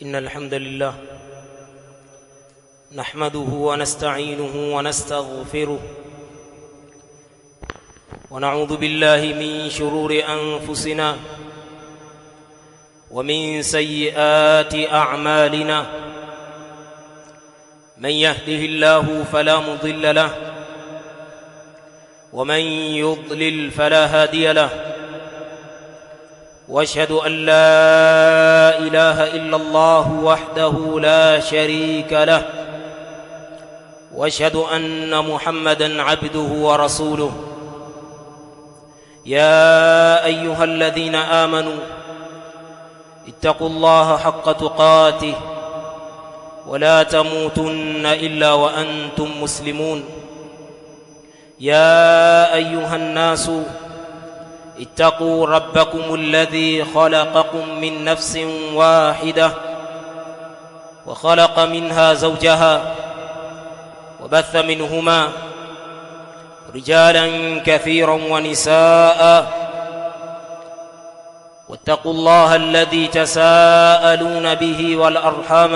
إن الحمد لله نحمده ونستعينه ونستغفره ونعوذ بالله من شرور أنفسنا ومن سيئات أعمالنا من يهده الله فلا مضل له ومن يضلل فلا هادي له واشهد ان لا اله الا الله وحده لا شريك له واشهد ان محمدا عبده ورسوله يا ايها الذين امنوا اتقوا الله حق تقاته ولا تموتن الا وانتم مسلمون يا ايها الناس اتقوا ربكم الذي خلقكم من نفس واحدة وخلق منها زوجها وبث منهما رجالا كثيرا ونساء واتقوا الله الذي تساءلون به والأرحام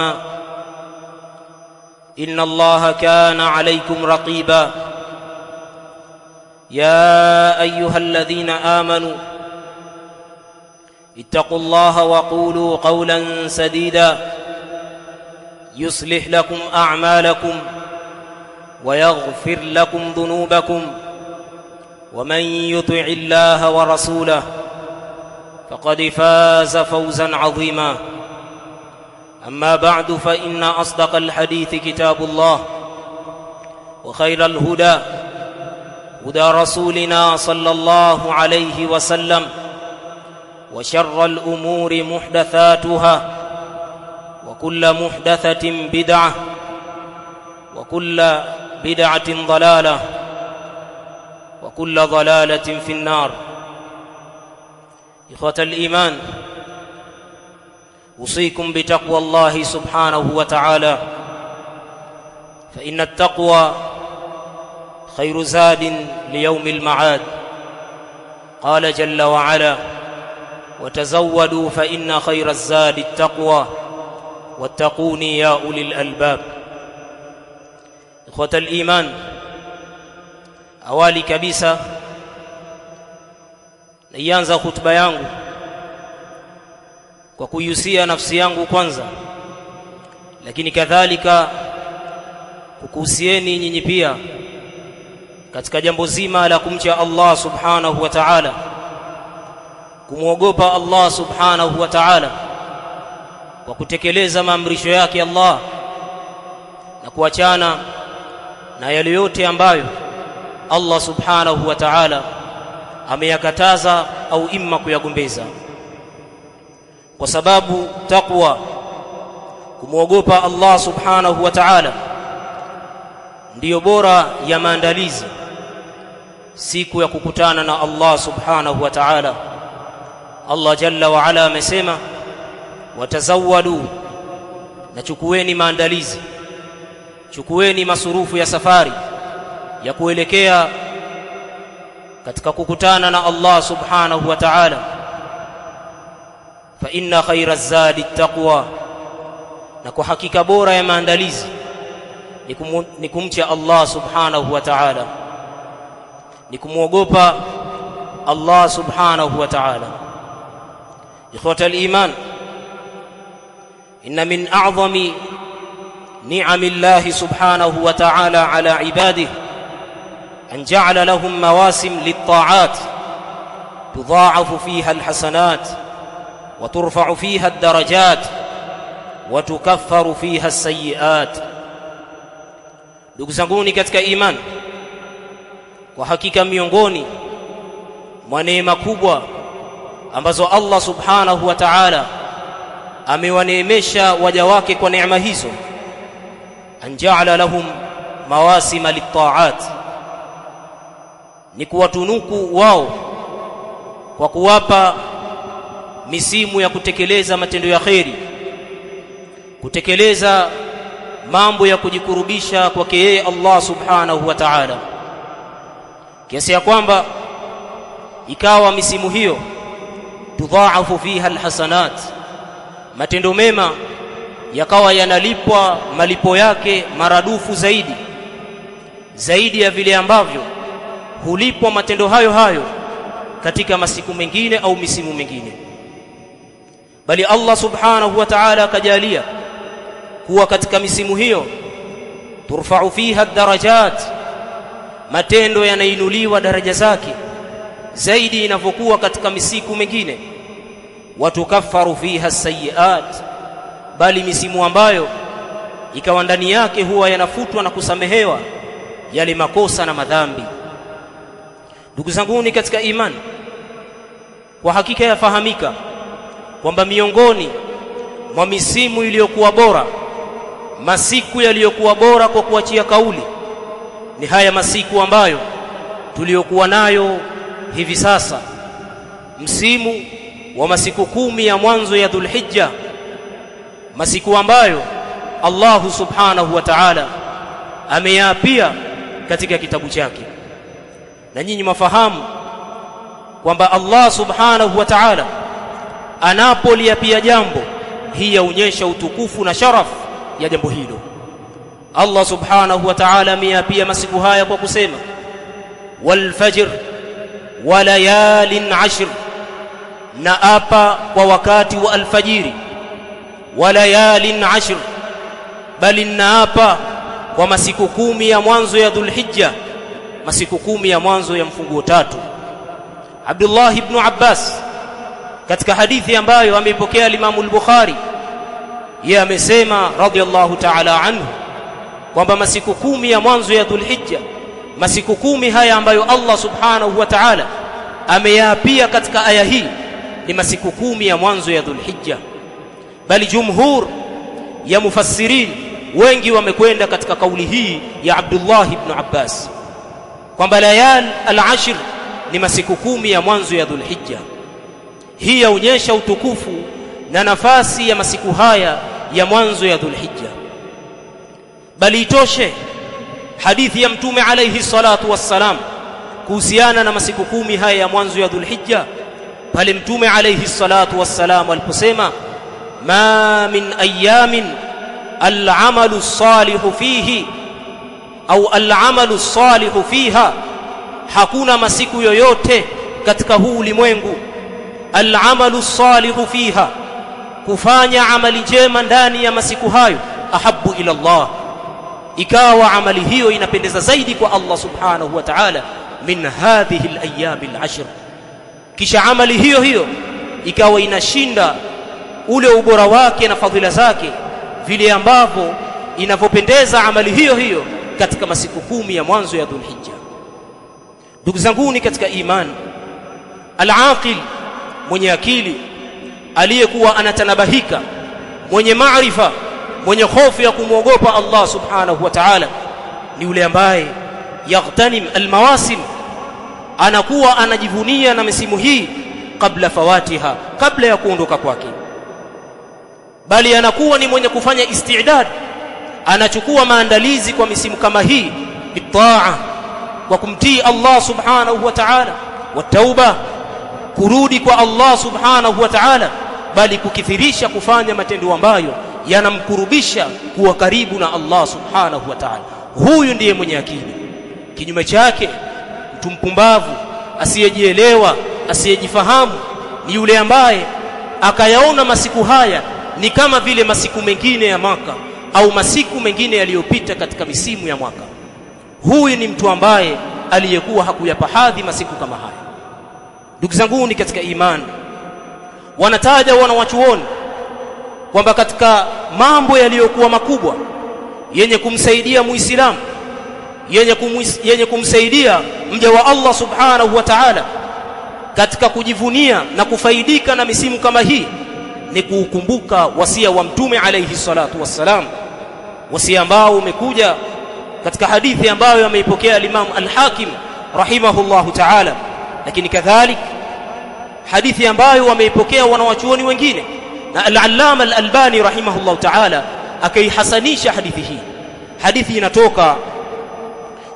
إن الله كان عليكم رقيبا يا أيها الذين آمنوا اتقوا الله وقولوا قولا سديدا يصلح لكم أعمالكم ويغفر لكم ذنوبكم ومن يطع الله ورسوله فقد فاز فوزا عظيما أما بعد فإن أصدق الحديث كتاب الله وخير الهدى هدى رسولنا صلى الله عليه وسلم وشر الأمور محدثاتها وكل محدثة بدعة وكل بدعة ضلالة وكل ضلالة في النار. إخوة الإيمان، أوصيكم بتقوى الله سبحانه وتعالى، فإن التقوى خير زاد ليوم المعاد. قال جل وعلا: وتزودوا فإن خير الزاد التقوى واتقوني يا أولي الألباب. إخوة الإيمان، awali kabisa naianza khutba yangu kwa kuihusia nafsi yangu kwanza, lakini kadhalika kukuhusieni nyinyi pia katika jambo zima la kumcha Allah subhanahu wa ta'ala, kumwogopa Allah subhanahu wa ta'ala kwa kutekeleza maamrisho yake Allah na kuachana na yale yote ambayo Allah subhanahu wa ta'ala ameyakataza au imma kuyagombeza, kwa sababu taqwa, kumwogopa Allah subhanahu wa ta'ala, ndiyo bora ya maandalizi siku ya kukutana na Allah subhanahu wa ta'ala. Allah jalla wa ala amesema, watazawwadu, na chukueni maandalizi, chukueni masurufu ya safari ya kuelekea katika kukutana na Allah subhanahu wa ta'ala, fa inna khayra zadi taqwa, na kwa hakika bora ya maandalizi ni kumcha Allah subhanahu wa ta'ala, ni kumwogopa Allah subhanahu wa ta'ala. Ikhwata al-iman, inna min a'zami ni'amillahi subhanahu wa ta'ala ala ibadihi an ja'ala lahum mawasim lit-ta'at tudha'afu fiha al-hasanat wa turfa'u fiha ad-darajat wa tukaffaru fiha as-sayyi'at. Ndugu zanguni katika imani, kwa hakika miongoni mwa neema kubwa ambazo Allah subhanahu wa ta'ala amewaneemesha waja wake kwa neema hizo, an ja'ala lahum mawasima lit-ta'at, ni kuwatunuku wao kwa kuwapa misimu ya kutekeleza matendo ya kheri, kutekeleza mambo ya kujikurubisha kwake yeye Allah subhanahu wa ta'ala, kiasi ya kwamba ikawa misimu hiyo tudhaafu fiha alhasanat, matendo mema yakawa yanalipwa malipo yake maradufu zaidi ya vile ambavyo hulipwa matendo hayo hayo katika masiku mengine au misimu mingine. Bali Allah subhanahu wa ta'ala akajalia kuwa katika misimu hiyo turfa'u fiha ad-darajat, matendo yanainuliwa daraja zake zaidi inavyokuwa katika misiku mingine. Watukaffaru fiha as-sayyi'at, bali misimu ambayo ikawa ndani yake huwa yanafutwa na kusamehewa yale makosa na madhambi. Ndugu zanguni katika imani, kwa hakika yafahamika kwamba miongoni mwa misimu iliyokuwa bora, masiku yaliyokuwa bora kwa kuachia kauli, ni haya masiku ambayo tuliyokuwa nayo hivi sasa, msimu wa masiku 10 ya mwanzo ya Dhulhijja, masiku ambayo Allah subhanahu wa ta'ala ameyaapia katika kitabu chake. Na nyinyi mafahamu kwamba Allah subhanahu wa ta'ala anapoliapia jambo, hii yaonyesha utukufu na sharaf ya jambo hilo. Allah subhanahu wa ta'ala ameapia masiku haya kwa kusema wal fajr wa layalin ashr, na apa kwa wakati wa alfajiri, wa layalin ashr, bali naapa kwa masiku 10 ya mwanzo ya Dhulhijja, masiku 10 ya mwanzo ya mfunguo 3. Abdullah ibn Abbas katika hadithi ambayo ameipokea Imam al-Bukhari, yeye amesema radiyallahu ta'ala anhu kwamba masiku 10 ya mwanzo ya Dhulhijja, masiku 10 haya ambayo Allah subhanahu wa ta'ala ameyaapia katika aya hii, ni masiku 10 ya mwanzo ya Dhulhijja. Bali jumhur ya mufassirin wengi wamekwenda katika kauli hii ya Abdullah ibn Abbas kwamba layal al-ashr ni masiku 10 ya mwanzo ya Dhulhijja. Hii yaonyesha utukufu na nafasi ya masiku haya ya mwanzo ya Dhulhijja. Bali itoshe hadithi ya Mtume alayhi salatu wassalam kuhusiana na masiku 10 haya ya mwanzo ya Dhulhijja, pale Mtume alayhi salatu wassalam aliposema ma min ayamin al-amalu as-salihu fihi au al-amalu as-salihu fiha, hakuna masiku yoyote katika huu ulimwengu al-amalu as-salihu fiha, kufanya amali njema ndani ya masiku hayo, ahabbu ila Allah, ikawa amali hiyo inapendeza zaidi kwa Allah subhanahu wa ta'ala min hadhihi al-ayyam al-ashr, kisha amali hiyo ikawa inashinda ule ubora wake na fadhila zake vile ambavyo inavyopendeza amali hiyo katika masiku 10 ya mwanzo ya Dhulhijja. Ndugu zanguni katika imani, al-aqil, mwenye akili, aliyekuwa anatanabahika, mwenye maarifa, mwenye hofu ya kumwogopa Allah subhanahu wa ta'ala, ni yule ambaye yaghtanim al-mawasim, anakuwa anajivunia na misimu hii kabla fawatiha, kabla ya kuondoka kwake. Bali anakuwa ni mwenye kufanya istidad, anachukua maandalizi kwa misimu kama hii bitaa, kwa kumtii Allah subhanahu wa ta'ala, wa tauba, kurudi kwa Allah subhanahu wa ta'ala, bali kukithirisha kufanya matendo ambayo yanamkurubisha kuwa karibu na Allah subhanahu wa ta'ala. Huyu ndiye mwenye akili. Kinyume chake, mtu mpumbavu, asiyejielewa, asiyejifahamu, ni yule ambaye akayaona masiku haya ni kama vile masiku mengine ya mwaka au masiku mengine yaliyopita katika misimu ya mwaka. Huyu ni mtu ambaye aliyekuwa hakuyapa hadhi masiku kama haya. Ndugu zangu ni katika imani, wanataja wanawachuoni kwamba katika mambo yaliyokuwa makubwa yenye kumsaidia muislamu, yenye kumsaidia mja wa Allah subhanahu wa ta'ala katika kujivunia na kufaidika na misimu kama hii, ni kuukumbuka wasia wa Mtume alayhi salatu wassalam, wasia ambao umekuja katika hadithi ambayo ameipokea Imam al-Hakim rahimahullahu ta'ala, lakini kadhalik hadithi ambayo wameipokea wanawachuoni wengine, na al-Allama al-Albani rahimahullahu ta'ala akaihasanisha hadithi hii. Hadithi inatoka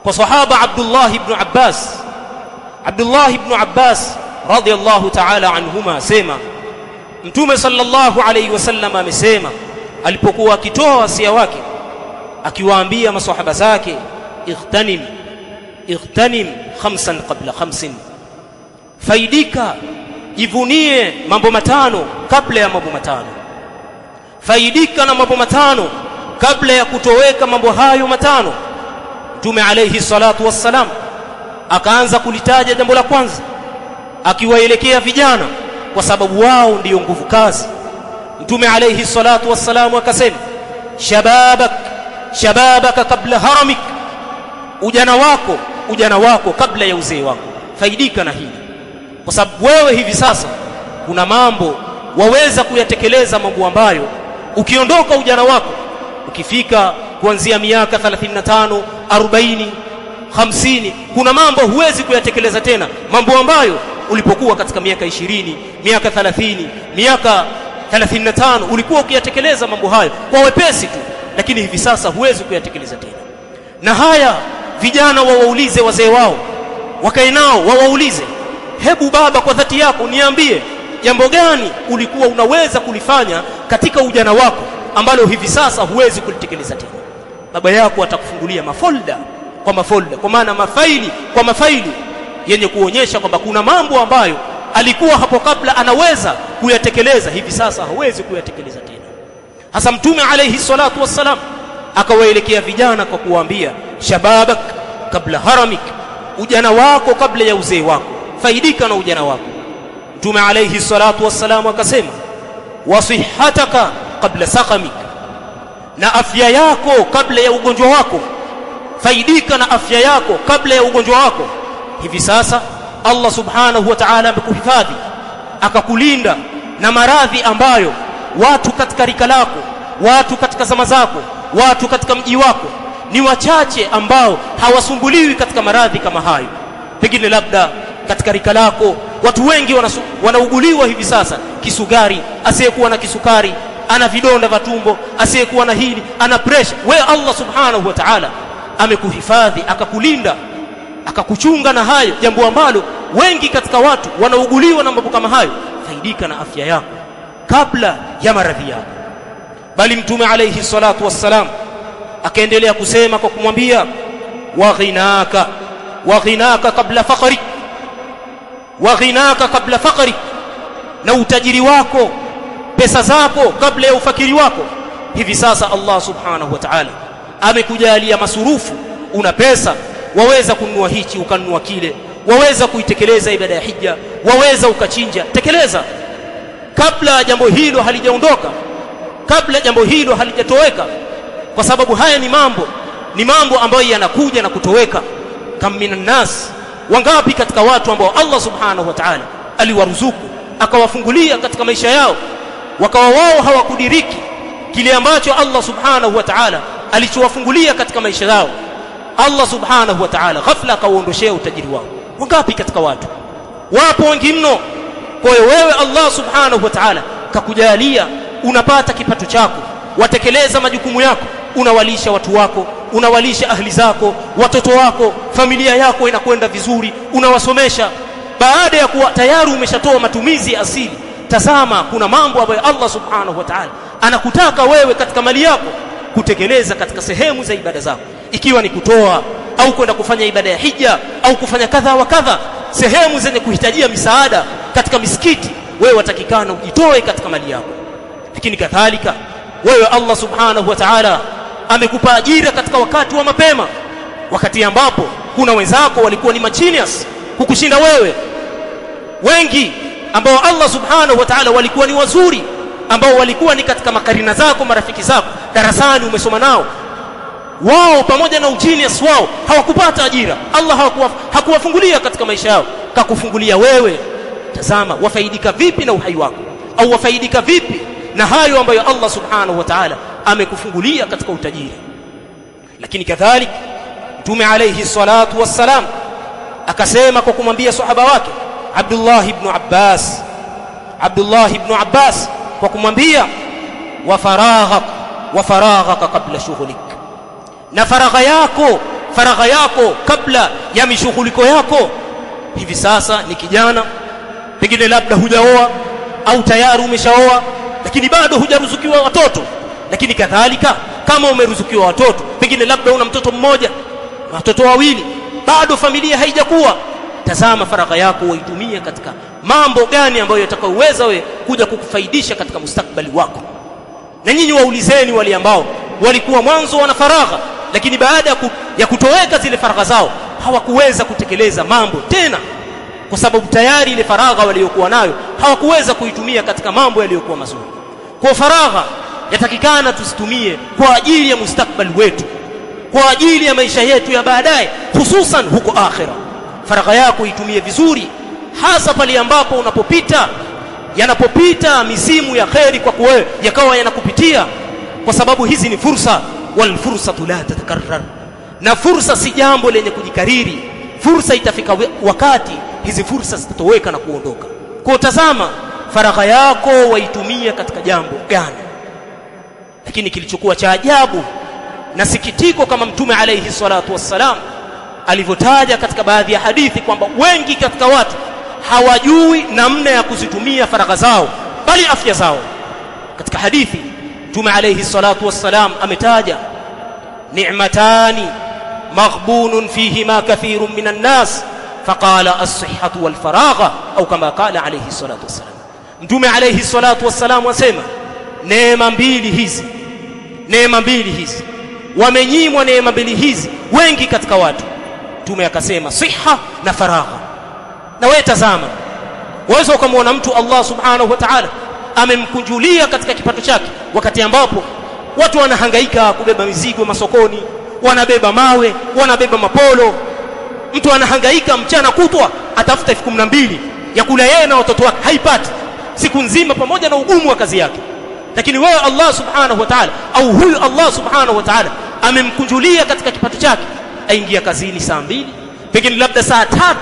kwa sahaba Abdullah ibn Abbas. Abdullah ibn Abbas radiyallahu ta'ala anhuma asema Mtume sallallahu alayhi wasallam amesema alipokuwa akitoa wasia wake akiwaambia maswahaba zake, ightanim khamsan qabla khamsin, faidika, jivunie mambo matano kabla ya mambo matano, faidika na mambo matano kabla ya kutoweka mambo hayo matano. Mtume alayhi salatu wassalam akaanza kulitaja jambo la kwanza akiwaelekea vijana, kwa sababu wao ndiyo nguvu kazi. Mtume alayhi salatu wassalam akasema, shababaka kabla haramik, ujana wako kabla ya uzee wako. Faidika na hili, kwa sababu wewe hivi sasa kuna mambo waweza kuyatekeleza, mambo ambayo ukiondoka ujana wako, ukifika kuanzia miaka 35, 40, 50, kuna mambo huwezi kuyatekeleza tena, mambo ambayo ulipokuwa katika miaka 20, miaka 30, miaka 35 ulikuwa ukiyatekeleza mambo hayo kwa wepesi tu, lakini hivi sasa huwezi kuyatekeleza tena. Na haya vijana wawaulize wazee wao, wakae nao wawaulize, hebu baba, kwa dhati yako niambie jambo gani ulikuwa unaweza kulifanya katika ujana wako ambalo hivi sasa huwezi kulitekeleza tena. Baba yako atakufungulia mafolda kwa mafolda, kwa maana mafaili kwa mafaili, yenye kuonyesha kwamba kuna mambo ambayo alikuwa hapo kabla anaweza kuyatekeleza, hivi sasa hawezi kuyatekeleza tena. Hasa Mtume alayhi salatu wassalam akawaelekea vijana kwa kuwaambia, shababak kabla haramik, ujana wako kabla ya uzee wako, faidika na ujana wako. Mtume alayhi salatu wassalam akasema, wasihataka kabla sakamik, na afya yako kabla ya ugonjwa wako, faidika na afya yako kabla ya ugonjwa wako. Hivi sasa Allah subhanahu wa ta'ala amekuhifadhi akakulinda na maradhi ambayo watu katika rika lako, watu katika zama zako, watu katika mji wako ni wachache ambao hawasumbuliwi katika maradhi kama hayo. Pengine labda katika rika lako watu wengi wanauguliwa hivi sasa kisukari, asiyekuwa na kisukari ana vidonda vya tumbo, asiyekuwa na hili ana pressure. Wewe Allah subhanahu wa ta'ala amekuhifadhi akakulinda akakuchunga na hayo, jambo ambalo wengi katika watu wanauguliwa na mambo kama hayo. Faidika na afya yako kabla ya maradhi yako. Bali Mtume alayhi salatu wassalam akaendelea kusema kwa kumwambia, wa ghinaka kabla faqrik, wa ghinaka kabla faqrik, na utajiri wako, pesa zako kabla ya ufakiri wako. Hivi sasa Allah subhanahu wa ta'ala amekujalia masurufu, una pesa, waweza kununua hichi ukanunua kile, waweza kuitekeleza ibada ya hija, waweza ukachinja, tekeleza kabla jambo hilo halijaondoka, kabla jambo hilo halijatoweka, kwa sababu haya ni mambo ambayo yanakuja na kutoweka. Kam minan nas, wangapi katika watu ambao Allah subhanahu wa ta'ala aliwaruzuku akawafungulia katika maisha yao, wakawa wao hawakudiriki kile ambacho Allah subhanahu wa ta'ala alichowafungulia katika maisha yao. Allah subhanahu wa ta'ala ghafla akawaondoshea utajiri wao. Wangapi katika watu? Wapo wengi mno. Kwa hiyo wewe Allah subhanahu wa ta'ala kakujalia unapata kipato chako, watekeleza majukumu yako, unawalisha watu wako, unawalisha ahli zako, watoto wako, familia yako inakwenda vizuri, unawasomesha. Baada ya kuwa tayari umeshatoa matumizi asili, tazama kuna mambo ambayo Allah subhanahu wa ta'ala anakutaka wewe katika mali yako kutekeleza katika sehemu za ibada zako, ikiwa ni kutoa au kwenda kufanya ibada ya hija au kufanya kadha wa kadha, sehemu zenye kuhitajia misaada katika misikiti, wewe watakikana ujitoe katika mali yako. Lakini kadhalika wewe Allah subhanahu wa ta'ala amekupa ajira katika wakati wa mapema, wakati ambapo kuna wenzako walikuwa ni genius kukushinda wewe, wengi ambao Allah subhanahu wa ta'ala walikuwa ni wazuri, ambao walikuwa ni katika makarina zako, marafiki zako darasani, umesoma nao, wao pamoja na genius wao hawakupata ajira. Allah hakuwafungulia katika maisha yao, kakufungulia wewe. Tazama wafaidika vipi na uhai wako, au wafaidika vipi na hayo ambayo Allah subhanahu wa ta'ala amekufungulia katika utajiri. Lakini kadhalika Mtume alayhi salatu wassalam akasema kwa kumwambia sahaba wake Abdullah ibn Abbas kwa kumwambia, wa faraghaka qabla shughlik, na faragha yako kabla ya mishughuliko yako. Hivi sasa ni kijana, pengine labda hujaoa au tayari umeshaoa, lakini bado hujaruzukiwa watoto, Lakini kadhalika kama umeruzukiwa watoto, pengine labda una mtoto mmoja, watoto wawili, bado familia haijakuwa, tazama faragha yako uitumie katika mambo gani ambayo yatakayoweza wewe kuja kukufaidisha katika mustakbali wako. Na nyinyi waulizeni wale ambao walikuwa mwanzo wana faragha, lakini baada ya kutoweka zile faragha zao hawakuweza kutekeleza mambo tena, kwa sababu tayari ile faragha waliokuwa nayo hawakuweza kuitumia katika mambo yaliyokuwa mazuri. Kwa faragha yatakikana tusitumie kwa ajili ya mustakbali wetu, kwa ajili ya maisha yetu ya baadaye, hususan huko akhira. Faragha yako itumie vizuri, hasa pale ambapo yanapopita misimu ya kheri kwa wewe yakawa yanakupitia, kwa sababu hizi ni fursa. Wal fursatu la tatakarrar, na fursa si jambo lenye kujikariri. Fursa itafika wakati hizi fursa zitatoweka na kuondoka. Kwa tazama faragha yako waitumia katika jambo gani. Lakini kilichokuwa cha ajabu na sikitiko, kama Mtume alayhi salatu wassalam alivyotaja katika baadhi ya hadithi kwamba wengi katika watu hawajui namna ya kuzitumia faragha zao bali afya zao. Katika hadithi Mtume alayhi salatu wassalam ametaja ni'matani maghbunun fihima kathirun minan nas faqala as-sihhatu wal faragha, au kama qala alayhi salatu wassalam. Mtume alayhi salatu wassalam wasema neema mbili hizi wamenyimwa neema mbili hizi wengi katika watu. Mtume akasema siha na faragha. Na wewe tazama, waweza ukamwona mtu Allah subhanahu wa ta'ala amemkunjulia katika kipato chake, wakati ambapo watu wanahangaika kubeba mizigo masokoni, wanabeba mawe, wanabeba mapolo. Mtu anahangaika mchana kutwa atafuta 12,000 ya kula yeye na watoto wake, haipati siku nzima, pamoja na ugumu wa kazi yake. Lakini wewe Allah subhanahu wa ta'ala, au huyu Allah subhanahu wa ta'ala amemkunjulia katika kipato chake, aingia kazini saa 2, pengine labda saa 3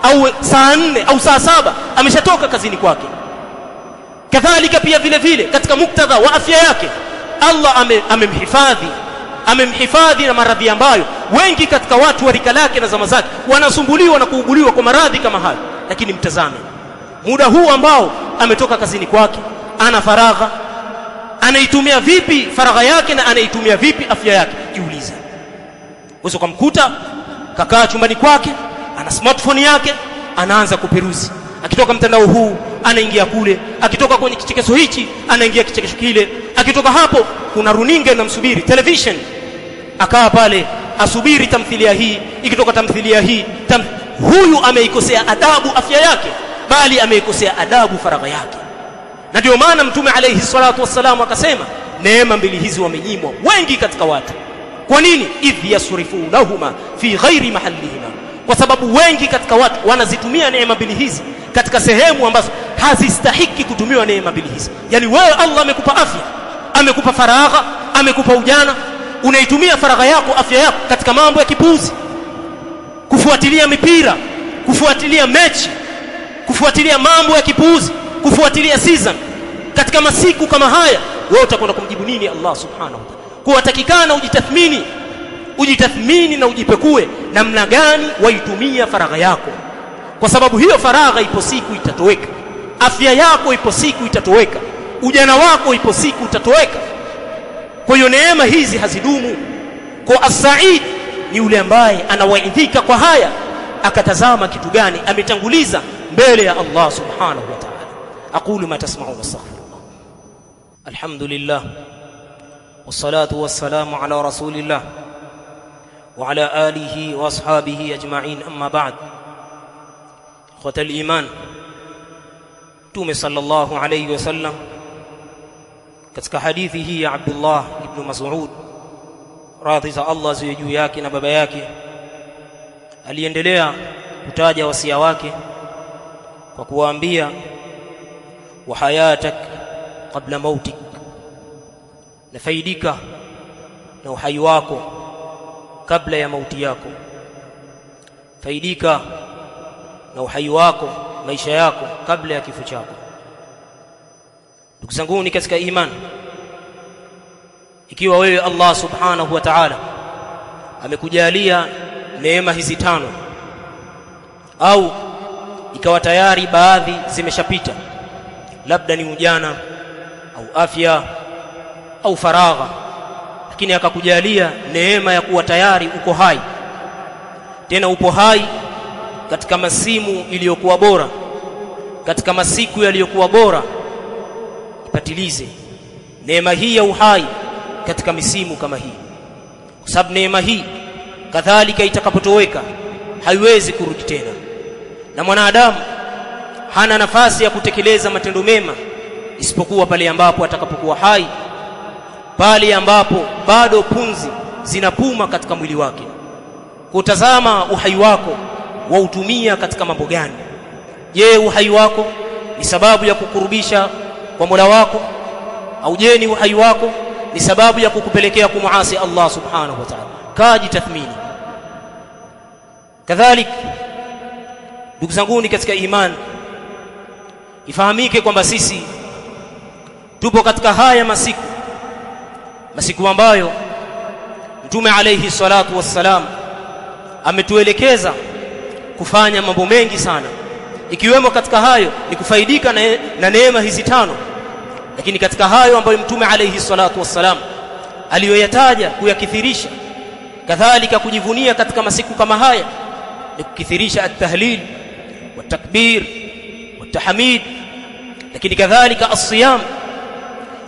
au saa 4 au saa 7 ameshatoka kazini kwake. Kadhalika pia vile vile katika muktadha wa afya yake, Allah amemhifadhi na maradhi ambayo wengi katika watu wa rika lake na zama zake wanasumbuliwa na kuuguliwa kwa maradhi kama hayo. Lakini mtazame muda huu ambao ametoka kazini kwake, ana faragha, anaitumia vipi faragha yake na anaitumia vipi afya yake? Jiulize. Wewe ukamkuta kakaa chumbani kwake, ana smartphone yake, anaanza kuperuzi, akitoka mtandao huu anaingia kule, akitoka kwenye kichekesho hichi anaingia kichekesho kile, akitoka hapo kuna runinga inamsubiri, television, akaa pale asubiri tamthilia hii, ikitoka tamthilia hii huyu ameikosea adabu afya yake, bali ameikosea adabu faragha yake. Na ndio maana Mtume alayhi salatu wassalam akasema neema mbili hizi wamenyimwa wengi katika watu. Kwa nini? idh yasrifunahuma fi ghairi mahallihima, kwa sababu wengi katika watu wanazitumia neema mbili hizi katika sehemu ambazo hazistahiki kutumiwa neema mbili hizi. Yani wewe Allah amekupa afya, amekupa faragha, amekupa ujana, unaitumia faragha yako, afya yako katika mambo ya kipuzi, kufuatilia mipira, kufuatilia mechi, kufuatilia mambo ya kipuzi, kufuatilia season. Katika masiku kama haya wewe utakwenda kumjibu nini Allah subhanahu wa ta'ala? Kuwatakikana ujitathmini na ujipekue namna gani waitumia faragha yako, kwa sababu hiyo faragha ipo siku itatoweka, afya yako ipo siku itatoweka, ujana wako ipo siku utatoweka. Kwa hiyo neema hizi hazidumu. Kwa as-sa'id ni yule ambaye anawaidhika kwa haya, akatazama kitu gani ametanguliza mbele ya Allah subhanahu wa ta'ala. aqulu ma tasma'un astaghfirullah. Alhamdulillah wassalatu wassalamu ala rasulillah wa ala alihi wa ashabihi ajma'in, amma ba'd. Ikhwatal iman, Mtume sallallahu alayhi wasallam katika hadithi hii ya Abdullah ibn Mas'ud radhi za Allah ziwe juu yake na baba yake, aliendelea kutaja wasia wake kwa kuwaambia wa hayatak qabla mautik, nafaidika na uhai wako kabla ya mauti yako, faidika na uhai wako, maisha yako kabla ya kifo chako. Ndugu zangu ni katika imani, ikiwa wewe Allah subhanahu wa ta'ala amekujalia neema hizi 5, au ikawa tayari baadhi zimeshapita, labda ni ujana au afya au faragha, lakini akakujalia neema ya kuwa tayari uko hai, tena upo hai katika masimu iliyokuwa bora, katika masiku yaliyokuwa bora. Ipatilize neema hii ya uhai katika misimu kama hii, kwa sababu neema hii kadhalika itakapotoweka haiwezi kurudi tena, na mwanadamu hana nafasi ya kutekeleza matendo mema isipokuwa pale ambapo atakapokuwa hai, pale ambapo bado pumzi zinapuma katika mwili wake. Kutazama uhai wako wautumia katika mambo gani? Je, uhai wako ni sababu ya kukurubisha kwa Mola wako, au je ni uhai wako ni sababu ya kukupelekea kumuasi Allah subhanahu wa ta'ala? Kaji tathmini. Kadhalik ndugu zangu katika imani, ifahamike kwamba sisi tupo katika haya masiku ambayo Mtume alayhi salatu wassalam ametuelekeza kufanya mambo mengi sana, ikiwemo katika hayo ni kufaidika na neema hizi tano. Lakini katika hayo ambayo Mtume alayhi salatu wassalam aliyoyataja kuyakithirisha, kadhalika kujivunia katika masiku kama haya, ni kukithirisha at-tahlil wat-takbir wat-tahmid, lakini kadhalika as-siyam.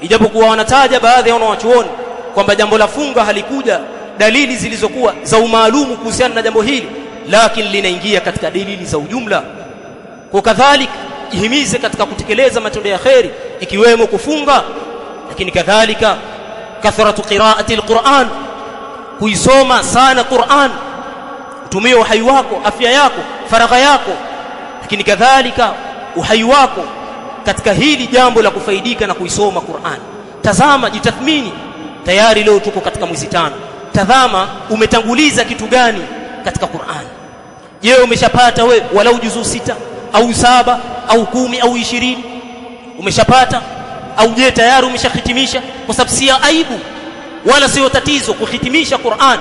Ijapokuwa wanataja baadhi ya wanawachuoni kwamba jambo la funga halikuja dalili zilizokuwa za umaalumu kuhusiana na jambo hili, lakini linaingia katika dalili za ujumla. Kwa kadhalika jihimize katika kutekeleza matendo ya kheri, ikiwemo kufunga, lakini kadhalika kathratu qiraati al-Qur'an, kuisoma sana Qur'an, utumie uhai wako, afya yako, faragha yako, lakini kadhalika uhai wako katika hili jambo la kufaidika na kuisoma Qur'an. Tazama, jitathmini. Tayari leo tuko katika mwezi 5. Tazama umetanguliza kitu gani katika Qur'an. Je, umeshapata we walau juzuu 6 au 7 au 10 au 20? Umeshapata? Au je tayari umeshahitimisha? Kwa sababu si aibu wala sio tatizo kuhitimisha Qur'an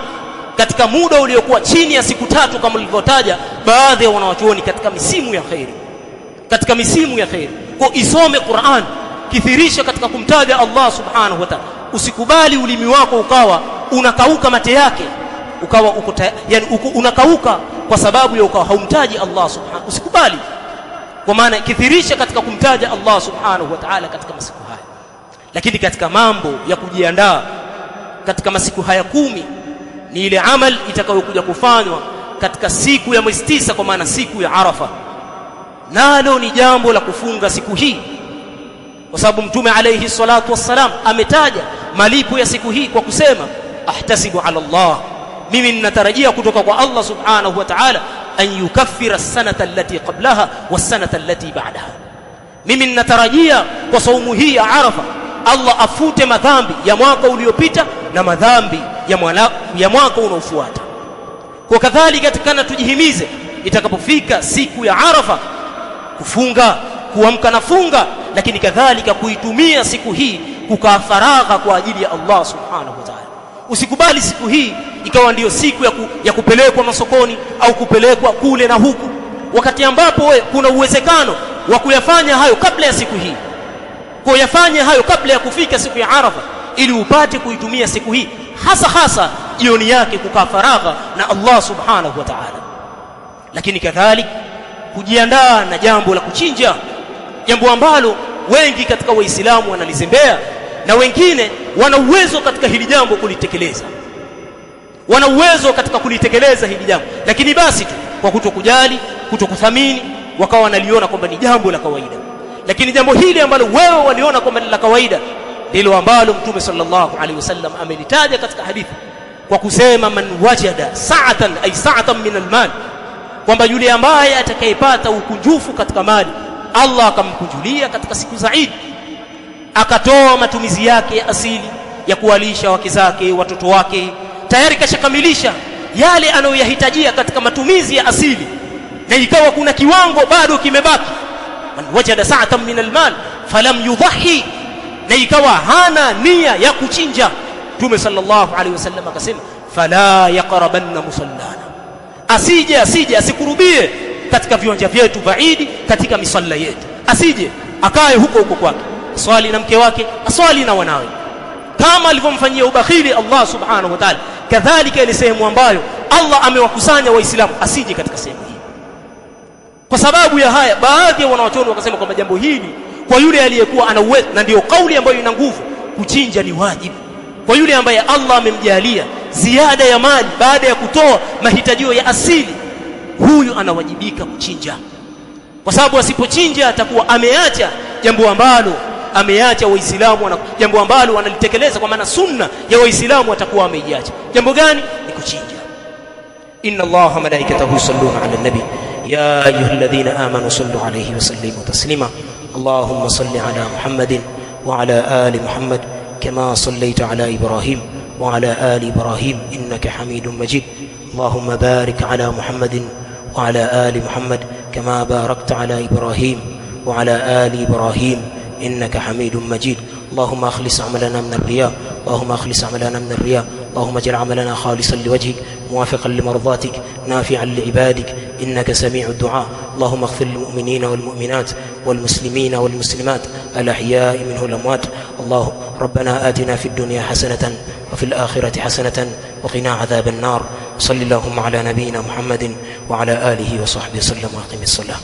katika muda uliokuwa chini ya siku 3 kama nilivyotaja baadhi ya wanawachuoni katika misimu ya khairi, katika misimu ya khairi. Kwa isome Qur'an, kithirisha katika kumtaja Allah subhanahu wa ta'ala. Usikubali ulimi wako ukawa unakauka mate yake, ukawa unakauka kwa sababu ya ukawa haumtaji Allah subhanahu. Usikubali. Kwa maana kithirisha katika kumtaja Allah subhanahu wa ta'ala katika masiku haya. Lakini katika mambo ya kujiandaa katika masiku haya 10 ni ile amal itakayokuja kufanywa katika siku ya mwezi 9, kwa maana siku ya Arafa. Nalo ni jambo la kufunga siku hii, kwa sababu Mtume alayhi salatu wassalam ametaja malipo ya siku hii kwa kusema ahtasibu ala Allah, mimi ninatarajia kutoka kwa Allah subhanahu wa ta'ala an yukaffira as-sanata allati qablaha was-sanata allati ba'daha. Mimi ninatarajia kwa saumu hii ya Arafa Allah afute madhambi ya mwaka uliopita na madhambi ya mwaka unaofuata. Kwa kadhalika tukana tujihimize itakapofika siku ya Arafa kufunga, kuamka na funga, lakini kadhalika kuitumia siku hii kukaa faragha kwa ajili ya Allah subhanahu wa ta'ala. Usikubali siku hii ikawa ndiyo siku ya kupelekwa masokoni au kupelekwa kule na huku, wakati ambapo kuna uwezekano wa kuyafanya hayo kabla ya siku hii. Kwa yafanya hayo kabla ya kufika siku ya Arafa, ili upate kuitumia siku hii hasa jioni yake kukaa faragha na Allah subhanahu wa ta'ala. Lakini kadhalika kujiandaa na jambo la kuchinja, jambo ambalo wengi katika Waislamu wanalizembea, na wengine wana uwezo katika hili jambo kulitekeleza, wana uwezo katika kulitekeleza hili jambo, lakini basi tu kwa kutokujali, kutokuthamini, wakawa wanaliona kwamba ni jambo la kawaida. Lakini jambo hili ambalo wewe waliona kwamba ni la kawaida ndilo ambalo Mtume sallallahu alaihi wasallam amelitaja katika hadithi kwa kusema man wajada sa'atan ay sa'atan min al-mal, kwamba yule ambaye atakayepata ukunjufu katika mali Allah akamkunjulia katika siku za Eid, akatoa matumizi yake ya asili ya kuwalisha wake zake, watoto wake, tayari kashakamilisha yale anayoyahitajia katika matumizi ya asili, na ikawa kuna kiwango bado kimebaki, man wajada sa'atan min al-mal falam yudhahi, na ikawa hana nia ya kuchinja, Mtume sallallahu alaihi wasallam akasema fala yaqrabanna musallana, asije asikurubie katika viwanja vyetu vaidi, katika misalla yetu, asije akae huko kwake, aswali na mke wake, aswali na wanawe. kama alivyomfanyia ubakhili Allah subhanahu wa ta'ala, kadhalika ile sehemu ambayo Allah amewakusanya waislamu asije katika sehemu hii. Kwa sababu ya haya, baadhi ya wanawachuoni wakasema kwamba jambo hili kwa yule aliyekuwa ana uwezo, na ndio kauli ambayo ina nguvu, kuchinja ni wajibu kwa yule ambaye Allah amemjalia ziada ya mali baada ya kutoa mahitajio ya asili, huyu anawajibika kuchinja, kwa sababu asipochinja atakuwa ameacha jambo ambalo ameacha waislamu, na jambo ambalo wanalitekeleza kwa maana sunna ya waislamu atakuwa ameiacha. Jambo gani? Ni kuchinja. inna Allaha malaikatahu yusalluna 'alan nabi ya ayyuhalladhina amanu sallu 'alayhi wa sallimu taslima. Allahumma salli 'ala Muhammadin wa 'ala ali Muhammad kama sallaita 'ala Ibrahim wa 'ala ali Ibrahim innaka Hamidum Majid. Allahumma barik 'ala Muhammadin wa 'ala ali Muhammad kama barakta 'ala Ibrahim wa 'ala ali Ibrahim إنك حميد مجيد. اللهم أخلص عملنا من الرياء، اللهم أخلص عملنا من الرياء، اللهم اجعل عملنا خالصا لوجهك موافقا لمرضاتك نافعا لعبادك إنك سميع الدعاء. اللهم اغفر للمؤمنين والمؤمنات والمسلمين والمسلمات الأحياء منه الأموات. الله ربنا آتنا في الدنيا حسنة وفي الآخرة حسنة وقنا عذاب النار. صل اللهم على نبينا محمد وعلى آله وصحبه وسلم وأقم الصلاة.